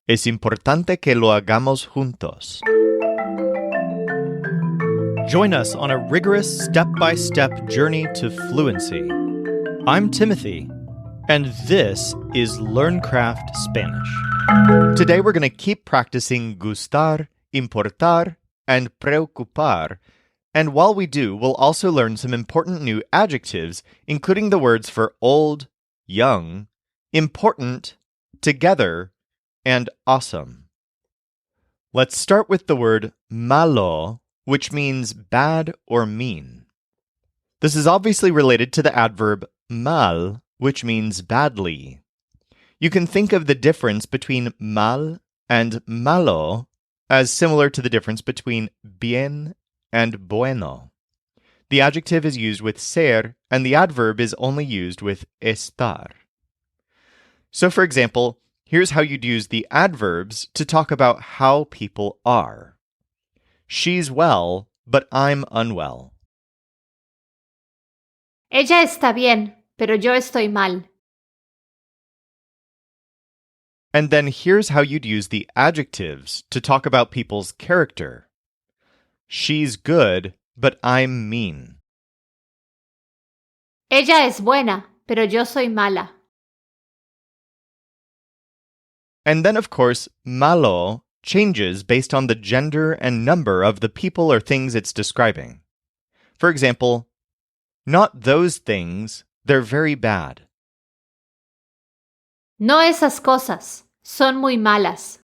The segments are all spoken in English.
Es importante que lo hagamos juntos. Join us on a rigorous step-by-step journey to fluency. I'm Timothy, and this is LearnCraft Spanish. Today we're going to keep practicing gustar, importar, and preocupar. And while we do, we'll also learn some important new adjectives, including the words for old, young, important, together, and awesome. Let's start with the word malo, which means bad or mean. This is obviously related to the adverb mal, which means badly. You can think of the difference between mal and malo as similar to the difference between bien and bueno. The adjective is used with ser, and the adverb is only used with estar. So, for example, here's how you'd use the adverbs to talk about how people are. She's well, but I'm unwell. Ella está bien, pero yo estoy mal. And then here's how you'd use the adjectives to talk about people's character. She's good, but I'm mean. Ella es buena, pero yo soy mala. And then, of course, malo changes based on the gender and number of the people or things it's describing. For example, not those things, they're very bad. No esas cosas, son muy malas.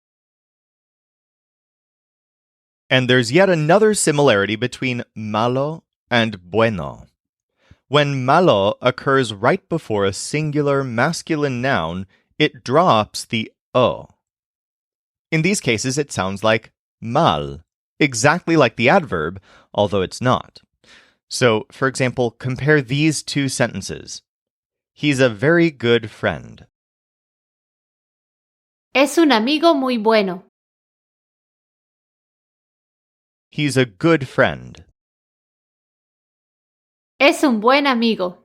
And there's yet another similarity between malo and bueno. When malo occurs right before a singular masculine noun, it drops the o. In these cases, it sounds like mal, exactly like the adverb, although it's not. So, for example, compare these two sentences. He's a very good friend. Es un amigo muy bueno. He's a good friend. Es un buen amigo.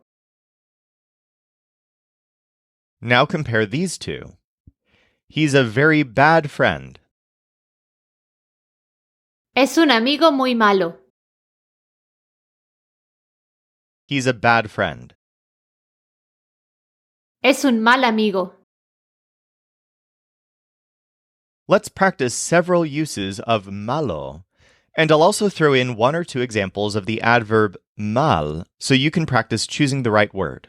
Now compare these two. He's a very bad friend. Es un amigo muy malo. He's a bad friend. Es un mal amigo. Let's practice several uses of malo, and I'll also throw in one or two examples of the adverb mal so you can practice choosing the right word.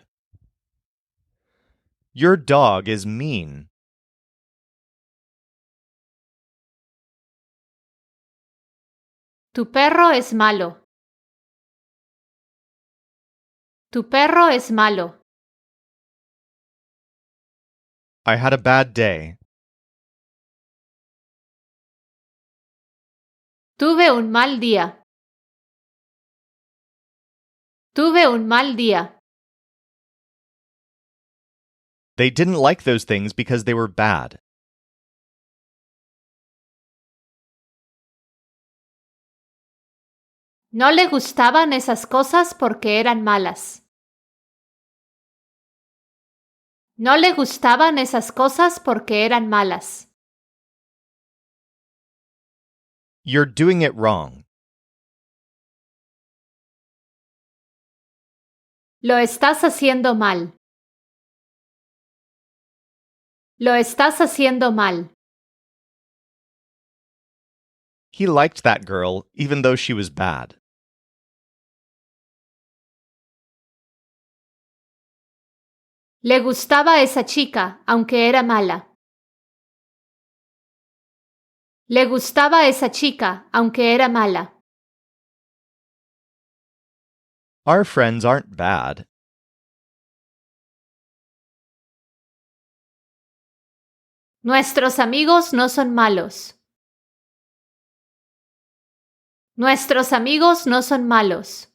Your dog is mean. Tu perro es malo. Tu perro es malo. I had a bad day. Tuve un mal día. Tuve un mal día. They didn't like those things because they were bad. No le gustaban esas cosas porque eran malas. No le gustaban esas cosas porque eran malas. You're doing it wrong. Lo estás haciendo mal. Lo estás haciendo mal. He liked that girl, even though she was bad. Le gustaba esa chica, aunque era mala. Le gustaba esa chica, aunque era mala. Our friends aren't bad. Nuestros amigos no son malos. Nuestros amigos no son malos.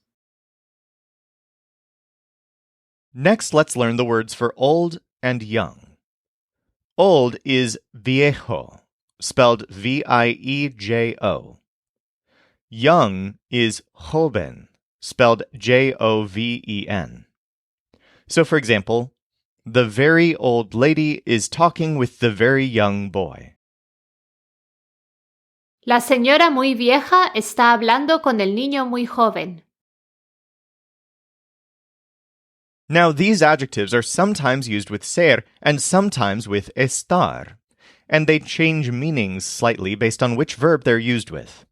Next, let's learn the words for old and young. Old is viejo, spelled V-I-E-J-O. Young is joven, spelled J-O-V-E-N. So, for example, the very old lady is talking with the very young boy. La señora muy vieja está hablando con el niño muy joven. Now, these adjectives are sometimes used with ser and sometimes with estar, and they change meanings slightly based on which verb they're used with.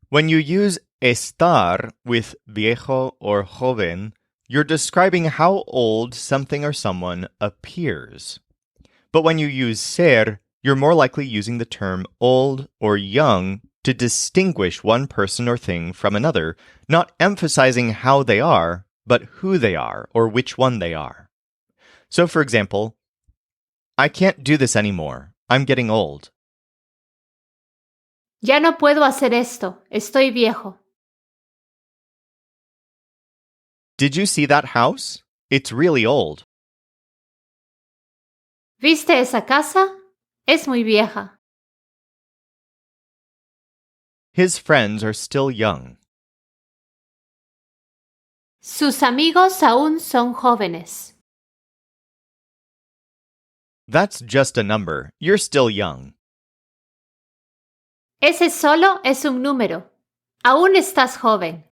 When you use estar with viejo or joven, you're describing how old something or someone appears. But when you use ser, you're more likely using the term old or young to distinguish one person or thing from another, not emphasizing how they are, but who they are or which one they are. So, for example, I can't do this anymore. I'm getting old. Ya no puedo hacer esto. Estoy viejo. Did you see that house? It's really old. ¿Viste esa casa? Es muy vieja. His friends are still young. Sus amigos aún son jóvenes. That's just a number. You're still young. Ese solo es un número. Aún estás joven.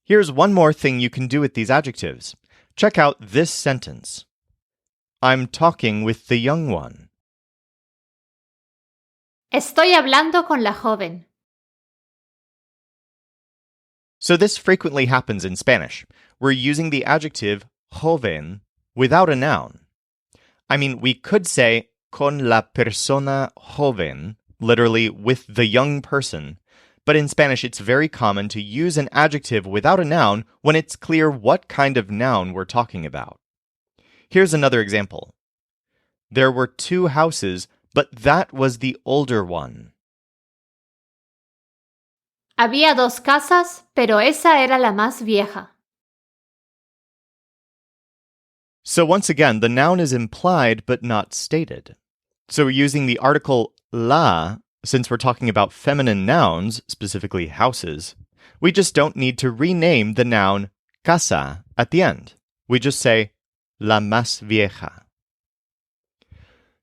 Here's one more thing you can do with these adjectives. Check out this sentence. I'm talking with the young one. Estoy hablando con la joven. So this frequently happens in Spanish. We're using the adjective joven without a noun. I mean, we could say con la persona joven, literally with the young person, but in Spanish it's very common to use an adjective without a noun when it's clear what kind of noun we're talking about. Here's another example. There were 2 houses, but that was the older one. Había 2 casas, pero esa era la más vieja. So once again, the noun is implied but not stated. So we're using the article la, since we're talking about feminine nouns, specifically houses. We just don't need to rename the noun casa at the end. We just say la más vieja.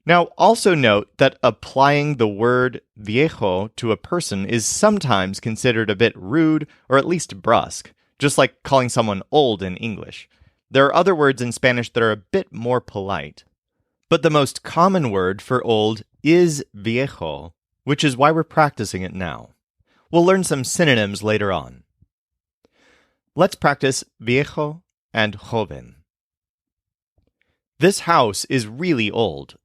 Now, also note that applying the word viejo to a person is sometimes considered a bit rude or at least brusque, just like calling someone old in English. There are other words in Spanish that are a bit more polite. But the most common word for old is viejo, which is why we're practicing it now. We'll learn some synonyms later on. Let's practice viejo and joven. This house is really old.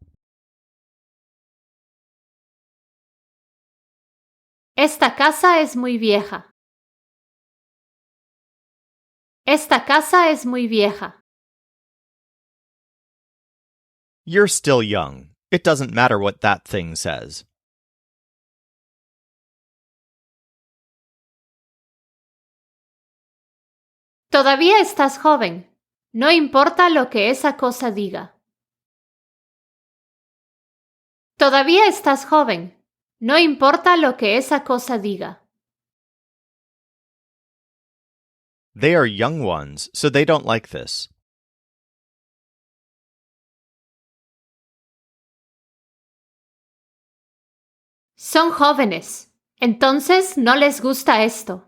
Esta casa es muy vieja. Esta casa es muy vieja. You're still young. It doesn't matter what that thing says. Todavía estás joven. No importa lo que esa cosa diga. Todavía estás joven. No importa lo que esa cosa diga. They are young ones, so they don't like this. Son jóvenes. Entonces no les gusta esto.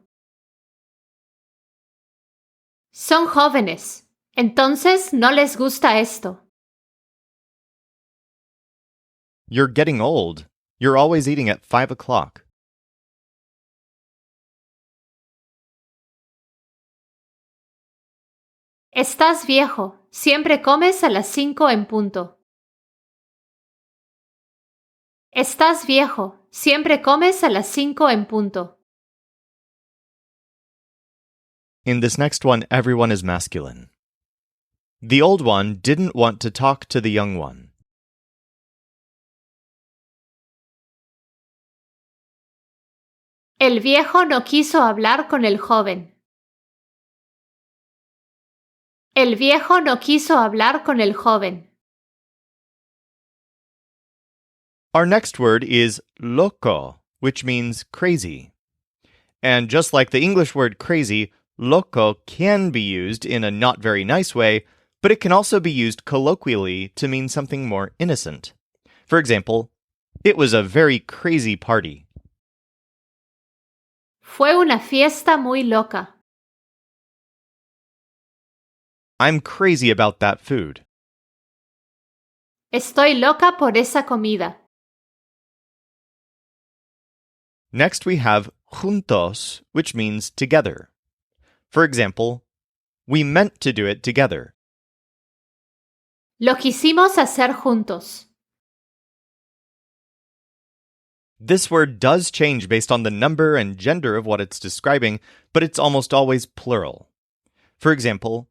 Son jóvenes. Entonces no les gusta esto. You're getting old. You're always eating at 5 o'clock. Estás viejo. Siempre comes a las 5 en punto. Estás viejo. Siempre comes a las 5 en punto. In this next one, everyone is masculine. The old one didn't want to talk to the young one. El viejo no quiso hablar con el joven. El viejo no quiso hablar con el joven. Our next word is loco, which means crazy. And just like the English word crazy, loco can be used in a not very nice way, but it can also be used colloquially to mean something more innocent. For example, It was a very crazy party. Fue una fiesta muy loca. I'm crazy about that food. Estoy loca por esa comida. Next we have juntos, which means together. For example, we meant to do it together. Lo quisimos hacer juntos. This word does change based on the number and gender of what it's describing, but it's almost always plural. For example,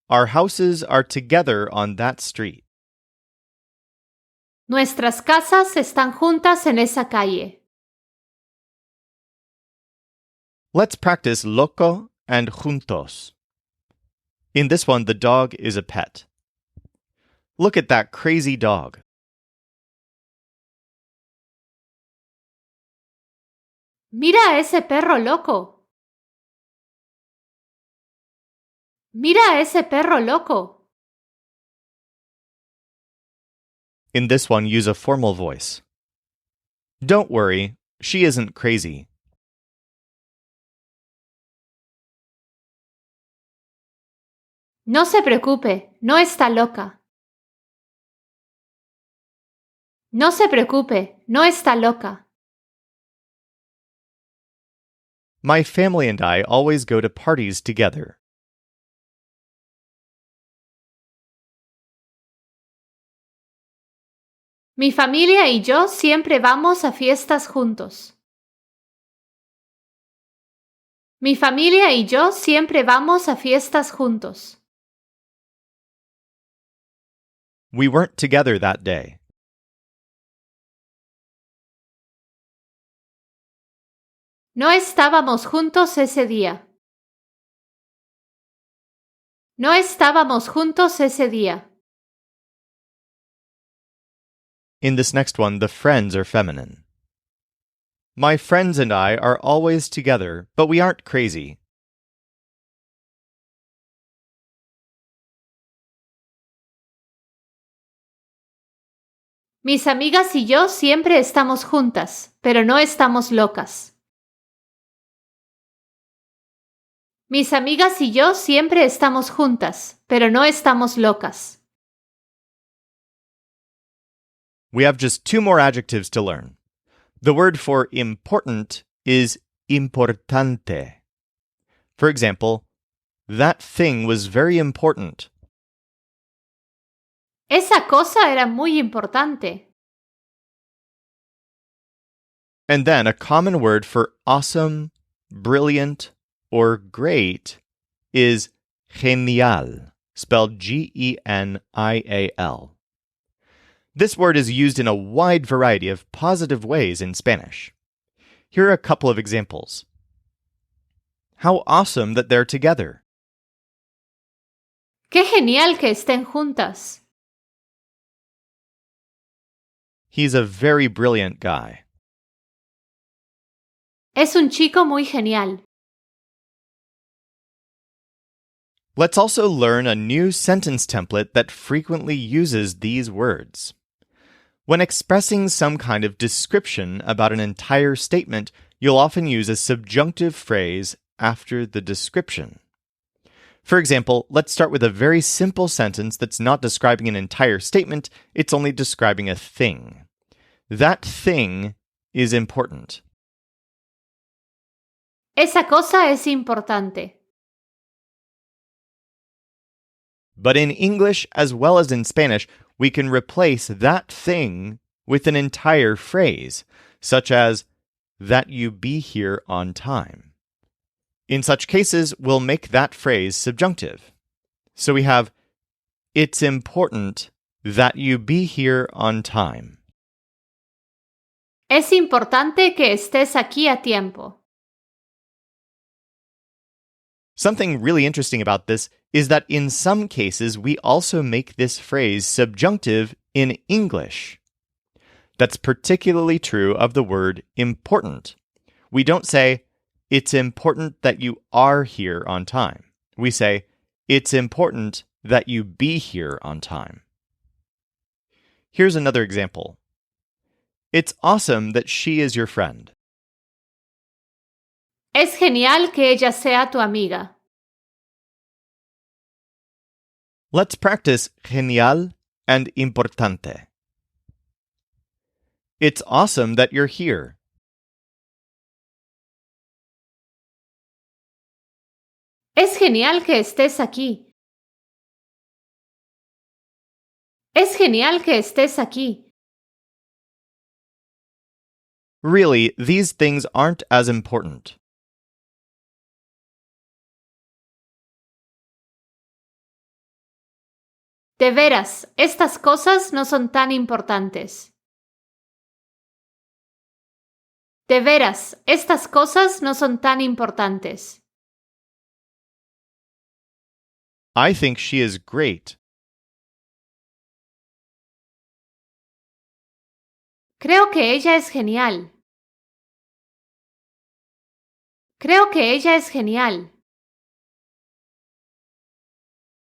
our houses are together on that street. Nuestras casas están juntas en esa calle. Let's practice loco and juntos. In this one, the dog is a pet. Look at that crazy dog. Mira a ese perro loco. Mira a ese perro loco. In this one, use a formal voice. Don't worry, she isn't crazy. No se preocupe, no está loca. No se preocupe, no está loca. My family and I always go to parties together. Mi familia y yo siempre vamos a fiestas juntos. Mi familia y yo siempre vamos a fiestas juntos. We weren't together that day. No estábamos juntos ese día. No estábamos juntos ese día. In this next one, the friends are feminine. My friends and I are always together, but we aren't crazy. Mis amigas y yo siempre estamos juntas, pero no estamos locas. Mis amigas y yo siempre estamos juntas, pero no estamos locas. We have just two more adjectives to learn. The word for important is importante. For example, that thing was very important. Esa cosa era muy importante. And then a common word for awesome, brilliant, or great is genial, spelled Genial. This word is used in a wide variety of positive ways in Spanish. Here are a couple of examples. How awesome that they're together. ¡Qué genial que estén juntas! He's a very brilliant guy. Es un chico muy genial. Let's also learn a new sentence template that frequently uses these words. When expressing some kind of description about an entire statement, you'll often use a subjunctive phrase after the description. For example, let's start with a very simple sentence that's not describing an entire statement, it's only describing a thing. That thing is important. Esa cosa es importante. But in English, as well as in Spanish, we can replace that thing with an entire phrase, such as, that you be here on time. In such cases, we'll make that phrase subjunctive. So we have, it's important that you be here on time. Es importante que estés aquí a tiempo. Something really interesting about this is that in some cases, we also make this phrase subjunctive in English. That's particularly true of the word important. We don't say, it's important that you are here on time. We say, it's important that you be here on time. Here's another example. It's awesome that she is your friend. Es genial que ella sea tu amiga. Let's practice genial and importante. It's awesome that you're here. Es genial que estés aquí. Es genial que estés aquí. Really, these things aren't as important. De veras, estas cosas no son tan importantes. De veras, estas cosas no son tan importantes. I think she is great. Creo que ella es genial. Creo que ella es genial.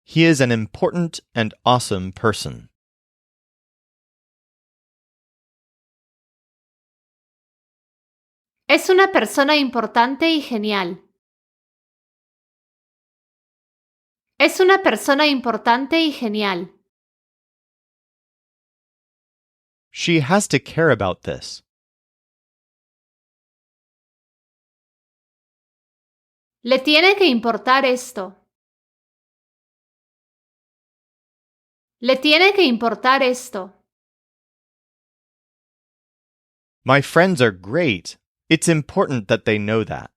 He is an important and awesome person. Es una persona importante y genial. Es una persona importante y genial. She has to care about this. Le tiene que importar esto. Le tiene que importar esto. My friends are great. It's important that they know that.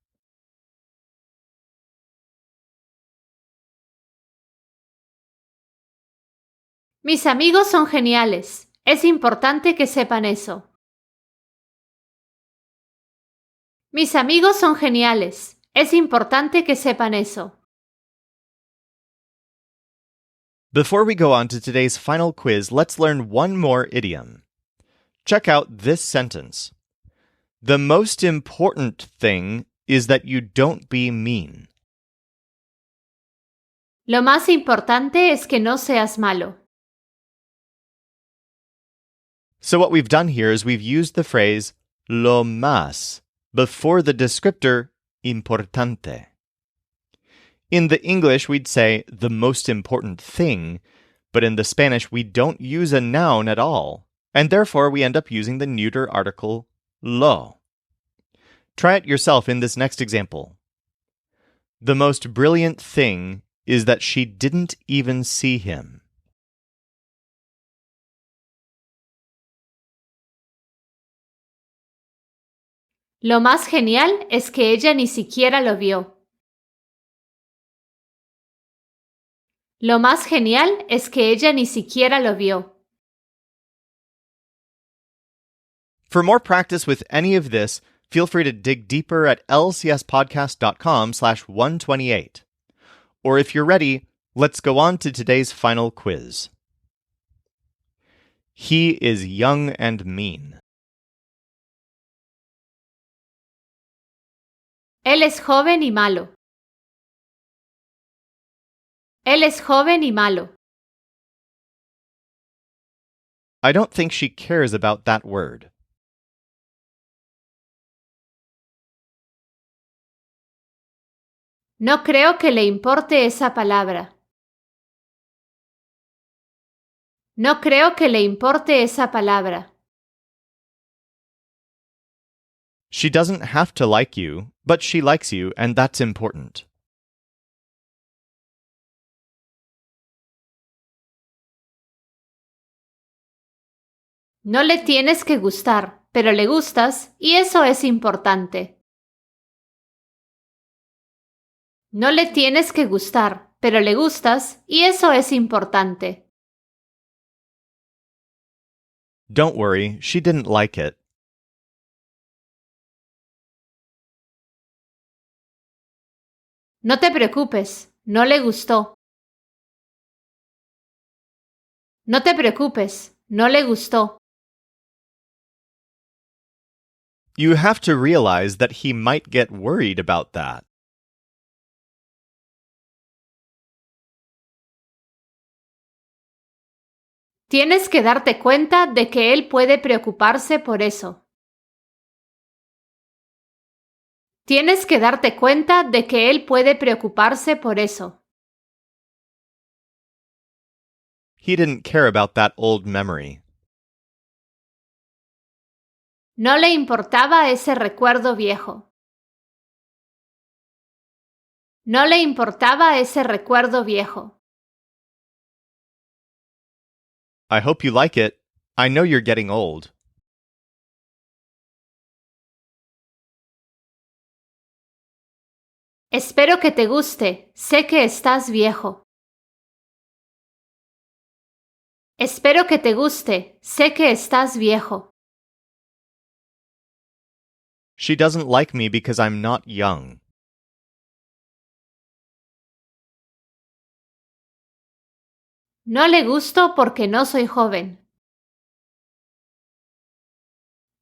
Mis amigos son geniales. Es importante que sepan eso. Mis amigos son geniales. Es importante que sepan eso. Before we go on to today's final quiz, let's learn one more idiom. Check out this sentence. The most important thing is that you don't be mean. Lo más importante es que no seas malo. So what we've done here is we've used the phrase lo más before the descriptor importante. In the English, we'd say the most important thing, but in the Spanish, we don't use a noun at all, and therefore we end up using the neuter article lo. Try it yourself in this next example. The most brilliant thing is that she didn't even see him. Lo más genial es que ella ni siquiera lo vio. Lo más genial es que ella ni siquiera lo vio. For more practice with any of this, feel free to dig deeper at lcspodcast.com/128. Or if you're ready, let's go on to today's final quiz. He is young and mean. Él es joven y malo. Él es joven y malo. I don't think she cares about that word. No creo que le importe esa palabra. No creo que le importe esa palabra. She doesn't have to like you, but she likes you, and that's important. No le tienes que gustar, pero le gustas y eso es importante. No le tienes que gustar, pero le gustas y eso es importante. Don't worry, she didn't like it. No te preocupes, no le gustó. No te preocupes, no le gustó. You have to realize that he might get worried about that. Tienes que darte cuenta de que él puede preocuparse por eso. Tienes que darte cuenta de que él puede preocuparse por eso. He didn't care about that old memory. No le importaba ese recuerdo viejo. No le importaba ese recuerdo viejo. I hope you like it. I know you're getting old. Espero que te guste. Sé que estás viejo. Espero que te guste. Sé que estás viejo. She doesn't like me because I'm not young. No le gusto porque no soy joven.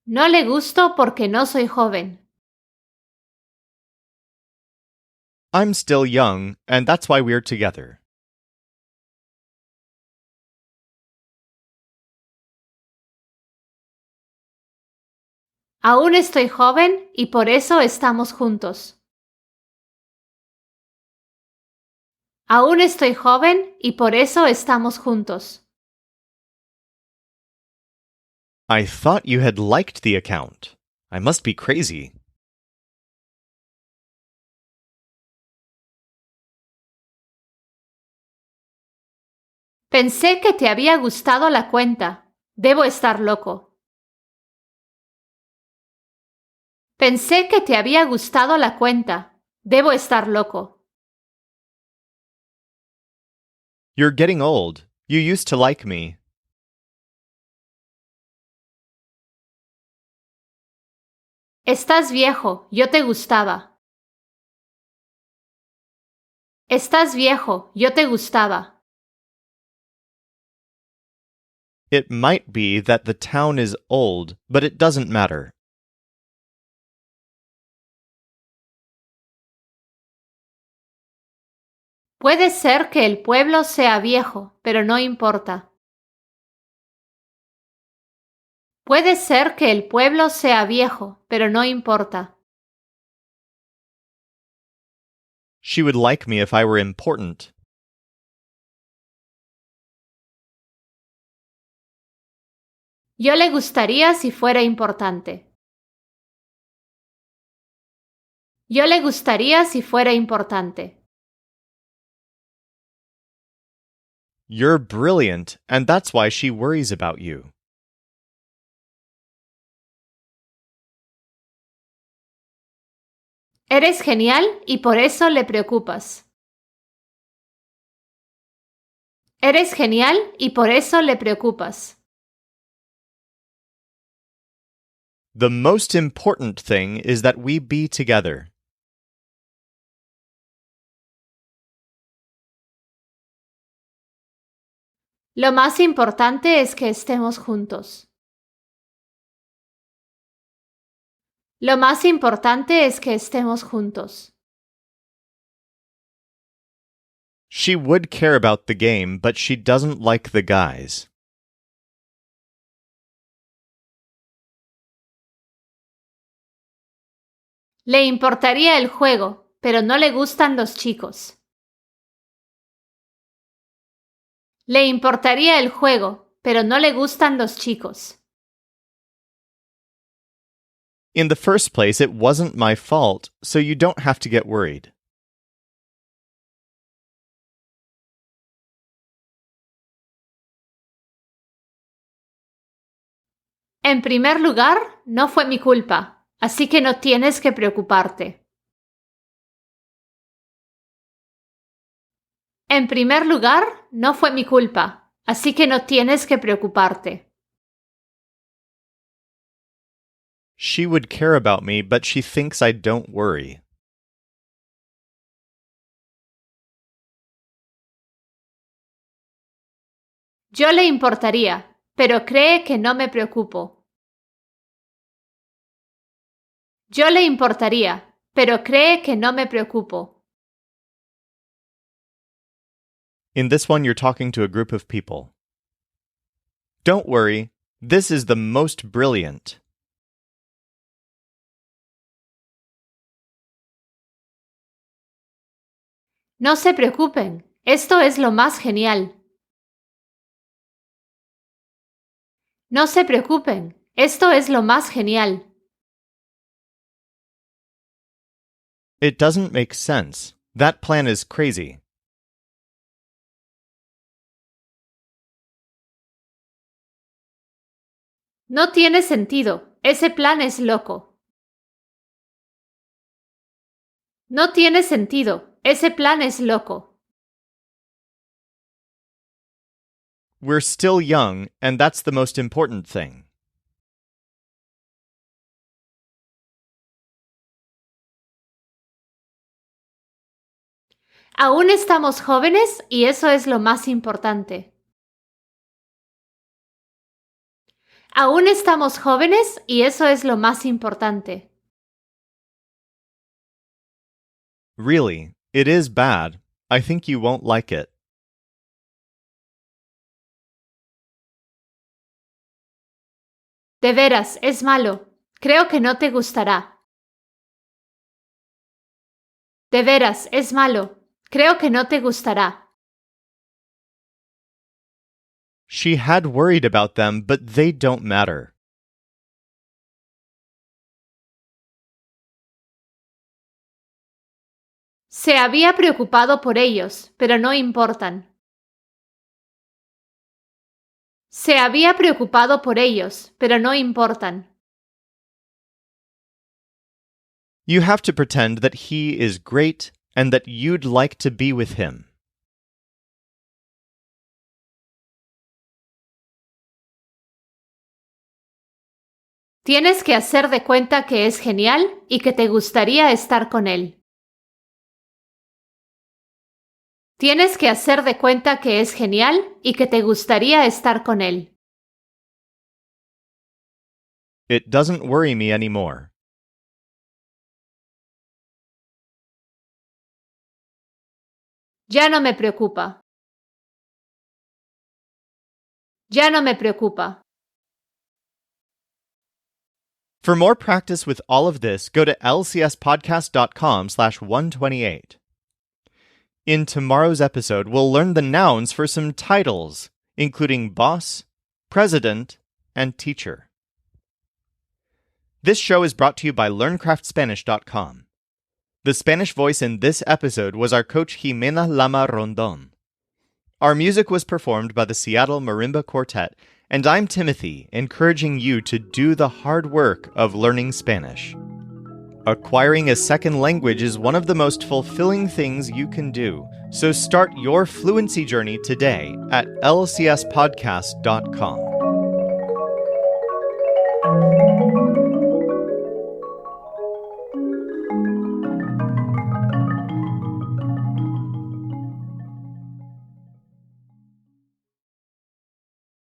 No le gusto porque no soy joven. I'm still young, and that's why we're together. Aún estoy joven y por eso estamos juntos. Aún estoy joven y por eso estamos juntos. I thought you had liked the account. I must be crazy. Pensé que te había gustado la cuenta. Debo estar loco. Pensé que te había gustado la cuenta. Debo estar loco. You're getting old. You used to like me. Estás viejo. Yo te gustaba. Estás viejo. Yo te gustaba. It might be that the town is old, but it doesn't matter. Puede ser que el pueblo sea viejo, pero no importa. Puede ser que el pueblo sea viejo, pero no importa. She would like me if I were important. Yo le gustaría si fuera importante. Yo le gustaría si fuera importante. You're brilliant, and that's why she worries about you. Eres genial y por eso le preocupas. Eres genial y por eso le preocupas. The most important thing is that we be together. Lo más importante es que estemos juntos. Lo más importante es que estemos juntos. She would care about the game, but she doesn't like the guys. Le importaría el juego, pero no le gustan los chicos. Le importaría el juego, pero no le gustan los chicos. In the first place, it wasn't my fault, so you don't have to get worried. En primer lugar, no fue mi culpa, así que no tienes que preocuparte. En primer lugar, no fue mi culpa, así que no tienes que preocuparte. She would care about me, but she thinks I don't worry. Yo le importaría, pero cree que no me preocupo. Yo le importaría, pero cree que no me preocupo. In this one, you're talking to a group of people. Don't worry, this is the most brilliant. No se preocupen, esto es lo más genial. No se preocupen, esto es lo más genial. It doesn't make sense. That plan is crazy. No tiene sentido, ese plan es loco. No tiene sentido, ese plan es loco. We're still young, and that's the most important thing. Aún estamos jóvenes y eso es lo más importante. Aún estamos jóvenes y eso es lo más importante. Really, it is bad. I think you won't like it. De veras, es malo. Creo que no te gustará. De veras, es malo. Creo que no te gustará. She had worried about them, but they don't matter. Se había preocupado por ellos, pero no importan. Se había preocupado por ellos, pero no importan. You have to pretend that he is great and that you'd like to be with him. Tienes que hacer de cuenta que es genial y que te gustaría estar con él. Tienes que hacer de cuenta que es genial y que te gustaría estar con él. It doesn't worry me anymore. Ya no me preocupa. Ya no me preocupa. For more practice with all of this, go to lcspodcast.com/128. In tomorrow's episode, we'll learn the nouns for some titles, including boss, president, and teacher. This show is brought to you by LearnCraftSpanish.com. The Spanish voice in this episode was our coach Jimena Lama Rondon. Our music was performed by the Seattle Marimba Quartet, and I'm Timothy, encouraging you to do the hard work of learning Spanish. Acquiring a second language is one of the most fulfilling things you can do, so start your fluency journey today at lcspodcast.com.